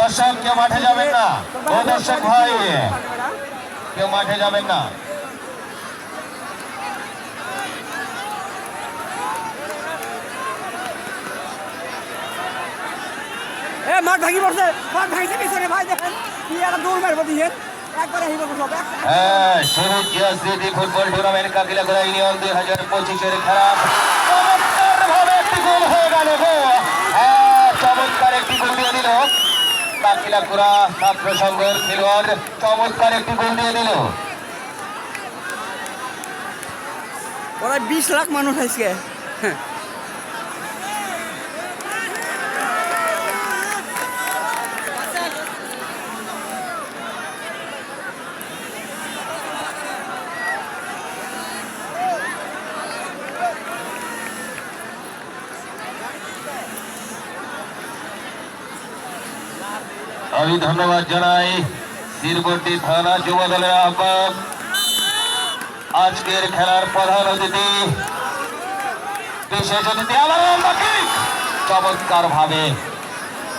দর্শক কেউ মাঠে যাবেন না, ও দর্শক ভাই কেউ মাঠে যাবেন না। মাঠ ভাঙি পড়ছে, মাঠ ভাঙছে পিছনে ভাই, দেখেন কি একটা দৌড় মারবো দিয়েন একবারে হিব সব। হ্যাঁ, সবুজ জিয়াসিটি ফুটবল টুর্নামেন্ট কাকিলাকুড়া ইউনিয়ন 2025-এর খেলা চমৎকার ভাবে একটি গোল হয়ে গেল গো। হ্যাঁ, চমৎকার একটি গোল দিয়ে দিল কাকিলাকুড়া ছাত্র সংঘের খেলোয়াড়, চমৎকার একটি গোল দিয়ে দিল। ওরা 20 লাখ মানুষ আজকে। আমি ধন্যবাদ জানাই শিরবর্তী থানা যুব দলের আহ্বায়ক, আজকের খেলার প্রধান অতিথি, বিশেষ অতিথি চমৎকার ভাবে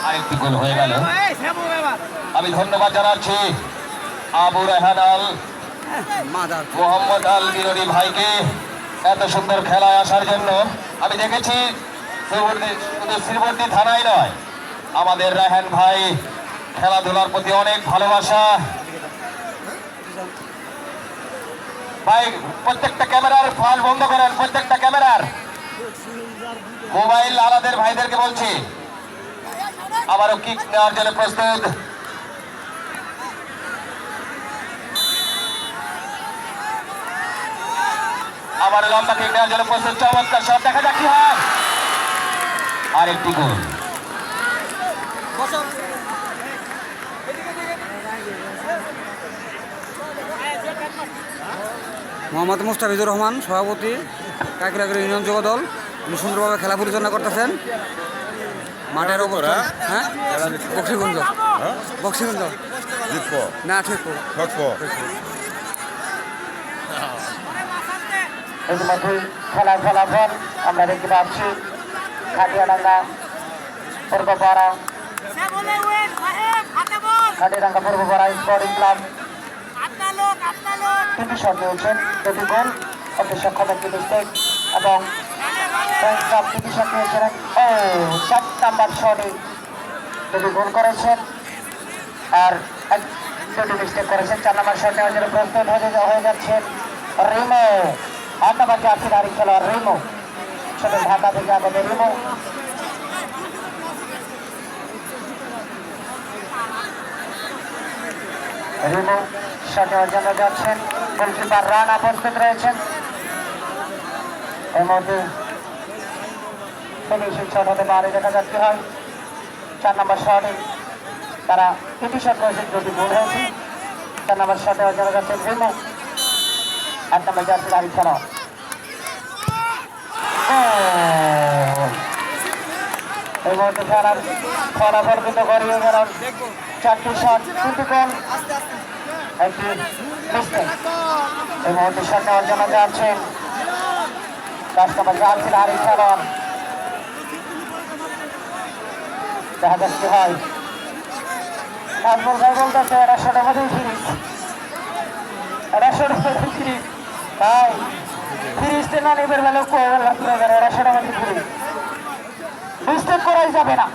আরেকটি গোল হয়ে গেল। আমি ধন্যবাদ জানাচ্ছি আবু রেহান আল, মোহাম্মদ আল বিরোধী ভাইকে এত সুন্দর খেলায় আসার জন্য। আমি দেখেছি শুধু শিরবর্তী থানায় নয়, আমাদের রেহান ভাই খেলাধুলার প্রতি অনেক ভালোবাসা। ভাই প্রত্যেকটা ক্যামেরার ফ্ল্যাশ বন্ধ করেন, প্রত্যেকটা ক্যামেরার মোবাইল আলাদের ভাইদেরকে বলছি আবারও কিক নেওয়ার জন্য প্রস্তুত। আবার লম্বা কিক নেওয়ার জন্য প্রস্তুত, চমৎকার শট, দেখা যাক কি হয়। আরেকটি গোল। মোহাম্মদ মুস্তাফিজুর রহমান, সভাপতি কাকিলাকুড়া ইউনিয়ন যুব দল, উনি সুন্দরভাবে খেলা পরিচালনা করতেছেন। মাঠের ওপর হ্যাঁ বক্সিগঞ্জ, বক্সিগঞ্জ না ঠিক ইতিমধ্যে খেলার ফলাফল আমরা দেখতে পাচ্ছি। খাটিয়াডাঙ্গা পূর্বপাড়া, খাটিয়াডাঙ্গা পূর্বপাড়া স্পোর্টিং ক্লাব 3টি শট নিয়েছেন, 2টি গোল, একটি সক্ষম, একটি মিস্টেক, এবং 3টি শট নিয়েছিলেন। 4 নাম্বার শটে 2টি গোল করেছেন আর 2টি মিস্টেক করেছেন। 4 নাম্বার শট নেওয়ার জন্য প্রস্তুত হয়ে যাচ্ছেন রিমো, 8 নাম্বার জার্সি ধারী খেলোয়াড় রিমো, সেটা ঢাকা থেকে আগত রিমো। রিমো শট নেওয়ার জন্য যাচ্ছেন, গোলকিপার রানা প্রস্তুত রয়েছেন। এর মধ্যে ফিনিশিং শট হতে পারে, দেখা যাচ্ছে হয়। 4 নম্বর শটে তারা 3টি শট করেছেন, 2টি গোল হয়েছে। 4 নম্বর শট নেওয়ার জন্য যাচ্ছেন রিমো, 8 নম্বর জার্সি ধারী খেলোয়াড়। এই মুহূর্তে খেলার ফলাফল কিন্তু গড়িয়ে গেল 4টি শট, 3টি গোল, একটি মিস্টেক। এই মুহূর্তে শট নেওয়ার জন্য যাচ্ছেন 10 নম্বর জার্সি ধারী খেলোয়াড়, দেখা যাক কি হয়। নাজমুল ভাই বলতেছে এটা শটের মধ্যেই ফিরিস, এটা শটের মধ্যে ফিরিস ভাই, ফিরিসতে না নেবের বেলা কয়ে এটা শটের মধ্যে ফিরিস, মিস্টেক করাই যাবে না,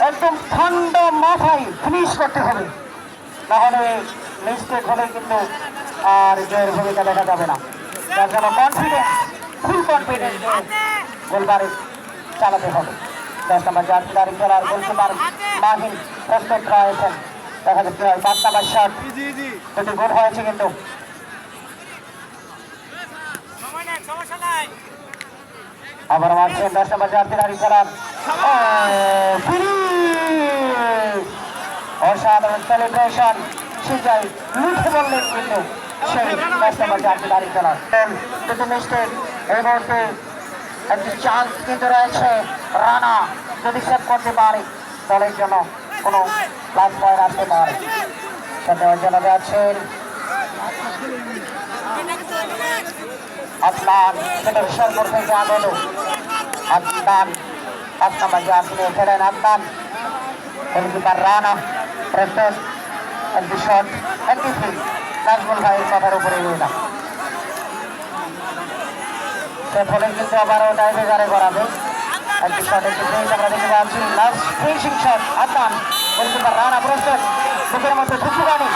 একদম ঠান্ডা মাথায় ফিনিশ করতে হবে, নাহলে মিস্টেক হলে কিন্তু আর জয়ের ভূমিকা দেখা যাবে না। তার জন্য কনফিডেন্স, ফুল কনফিডেন্স গোলবারে চালাতে হবে। 10 নম্বর জার্সি ধারী খেলার গোলকিপার মাহিন প্রস্তুত রয়েছেন, দেখা যাচ্ছে 5 নম্বর শট, 2টি গোল হয়েছে কিন্তু। আবার মারছেন 10 নম্বর জার্সি ধারী খেলার, অসাধারণ সেলিব্রেশন, সিজাই লুঠে বললেন কিন্তু সেই 10 নম্বর জার্সি ধারী খেলার। 2টি মিস্টেক, এই মুহূর্তে একটি চান্স কিন্তু রয়েছে, রানা যদি সেভ করতে পারে দলের জন্য কোনো প্লাস পয়েন্ট আসতে পারে। সেটা জন্য যাচ্ছেন আপনার সেটার সর্বর থেকে আগত আদনান 5 নম্বর জার্সি নিয়ে খেলেন আদনান গোলকিপার রানা প্রেস্টেড একটি শট একটি ফ্রি নাজমুল ভাইয়ের কথার উপরে রইলাম সে ফলে কিন্তু আবারও ডাইভেগারে করাবে একটি শট একটি ফ্রি আমরা দেখতে পাচ্ছি last finishing shot Adnan goalkeeper Rana প্রেস্টেড বুকের মধ্যে ঢুকু গানি